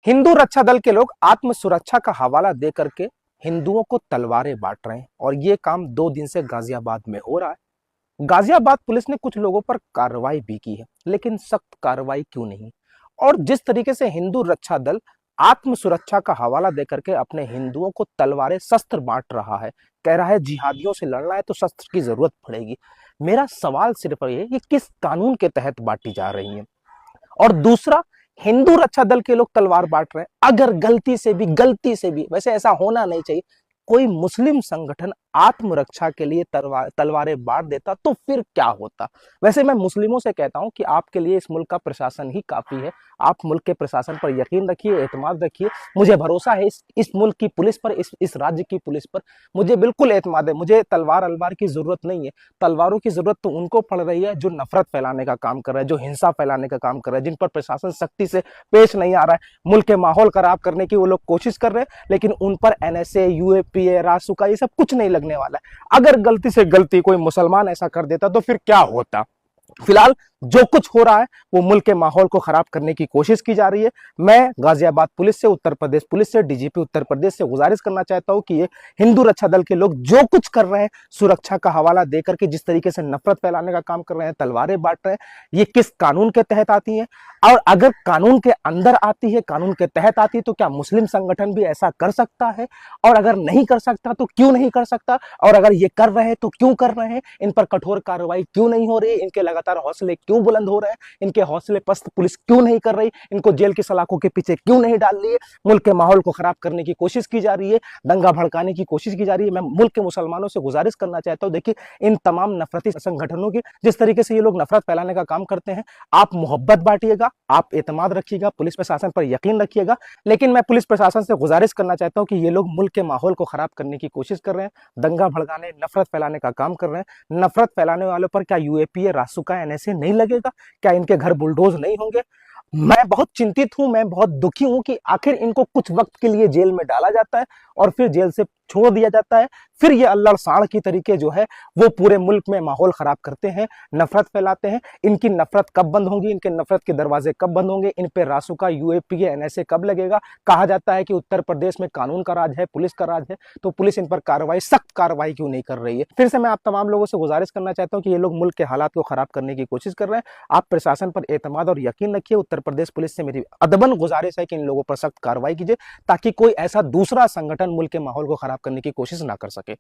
हिंदू रक्षा दल के लोग आत्म सुरक्षा का हवाला दे करके हिंदुओं को तलवारें बांट रहे हैं और ये काम 2 दिन से गाजियाबाद में हो रहा है। गाजियाबाद पुलिस ने कुछ लोगों पर कार्रवाई भी की है, लेकिन सख्त कार्रवाई क्यों नहीं? और जिस तरीके से हिंदू रक्षा दल आत्म सुरक्षा का हवाला देकर के अपने हिंदुओं को तलवारें शस्त्र बांट रहा है, कह रहा है जिहादियों से लड़ना है तो शस्त्र की जरूरत पड़ेगी। मेरा सवाल सिर्फ ये कि किस कानून के तहत बांटी जा रही है? और दूसरा, हिंदू रक्षा दल के लोग तलवार बांट रहे हैं, अगर गलती से भी वैसे ऐसा होना नहीं चाहिए, कोई मुस्लिम संगठन आत्मरक्षा के लिए तलवारें बांट देता तो फिर क्या होता? वैसे मैं मुस्लिमों से कहता हूं कि आपके लिए इस मुल्क का प्रशासन ही काफी है। आप मुल्क के प्रशासन पर यकीन रखिए, एतमाद रखिए। मुझे भरोसा है इस मुल्क की पुलिस पर, इस राज्य की पुलिस पर मुझे बिल्कुल एतमाद है। मुझे तलवार अलवार की जरूरत नहीं है। तलवारों की जरूरत तो उनको पड़ रही है जो नफरत फैलाने का काम कर रहे हैं, जो हिंसा फैलाने का काम कर रहे हैं, जिन पर प्रशासन सख्ती से पेश नहीं आ रहा है। मुल्क के माहौल खराब करने की वो लोग कोशिश कर रहे हैं, लेकिन उन पर एनएसए, यूएपीए, रासुका ये सब कुछ नहीं लगने वाला है। अगर गलती से गलती कोई मुसलमान ऐसा कर देता तो फिर क्या होता? फिलहाल जो कुछ हो रहा है वो मुल्क के माहौल को खराब करने की कोशिश की जा रही है। मैं गाजियाबाद पुलिस से, उत्तर प्रदेश पुलिस से, डीजीपी उत्तर प्रदेश से गुजारिश करना चाहता हूं कि ये हिंदू रक्षा दल के लोग जो कुछ कर रहे हैं, सुरक्षा का हवाला देकर के जिस तरीके से नफरत फैलाने का काम कर रहे हैं, तलवारें बांट रहे हैं, ये किस कानून के तहत आती है? और अगर कानून के अंदर आती है, कानून के तहत आती है, तो क्या मुस्लिम संगठन भी ऐसा कर सकता है? और अगर नहीं कर सकता तो क्यों नहीं कर सकता? और अगर ये कर रहे हैं तो क्यों कर रहे हैं? इन पर कठोर कार्रवाई क्यों नहीं हो रही? इनके लगातार हौसले क्यों बुलंद हो रहे हैं? इनके हौसले पस्त पुलिस क्यों नहीं कर रही? इनको जेल की सलाखों के पीछे क्यों नहीं डाल रही है? मुल्क के माहौल को खराब करने की कोशिश की जा रही है, दंगा भड़काने की कोशिश की जा रही है। मैं मुल्क के मुसलमानों से गुजारिश करना चाहता हूं, देखिए इन तमाम नफरती संगठनों की जिस तरीके से ये लोग नफरत फैलाने का काम करते हैं, आप मोहब्बत बांटिएगा, आप एतमाद रखिएगा, पुलिस प्रशासन पर यकीन रखिएगा, लेकिन मैं पुलिस प्रशासन से गुजारिश करना चाहता हूं कि ये लोग मुल्क के माहौल को खराब करने की कोशिश कर रहे हैं, दंगा भड़काने, नफरत फैलाने का काम कर रहे हैं। नफरत फैलाने वालों पर क्या यूएपीए, रासुका, एनएसए नहीं लगेगा? क्या इनके घर बुलडोज नहीं होंगे? मैं बहुत चिंतित हूं, मैं बहुत दुखी हूं कि आखिर इनको कुछ वक्त के लिए जेल में डाला जाता है और फिर जेल से छोड़ दिया जाता है। फिर ये अल्लड़ साड़ की तरीके जो है वो पूरे मुल्क में माहौल खराब करते हैं, नफरत फैलाते हैं। इनकी नफरत कब बंद होगी? इनके नफरत के दरवाजे कब बंद होंगे? इन पे रासुका, यूएपीए, एनएसए कब लगेगा? कहा जाता है कि उत्तर प्रदेश में कानून का राज है, पुलिस का राज है, तो पुलिस इन पर कार्रवाई, सख्त कार्रवाई क्यों नहीं कर रही है? फिर से मैं आप तमाम लोगों से गुजारिश करना चाहता हूं कि ये लोग मुल्क के हालात को खराब करने की कोशिश कर रहे हैं। आप प्रशासन पर एतमाद और यकीन रखिए। उत्तर प्रदेश पुलिस से मेरी अदबन गुजारिश है कि इन लोगों पर सख्त कार्रवाई कीजिए, ताकि कोई ऐसा दूसरा संगठन मुल्क के माहौल को खराब करने की कोशिश ना कर सके।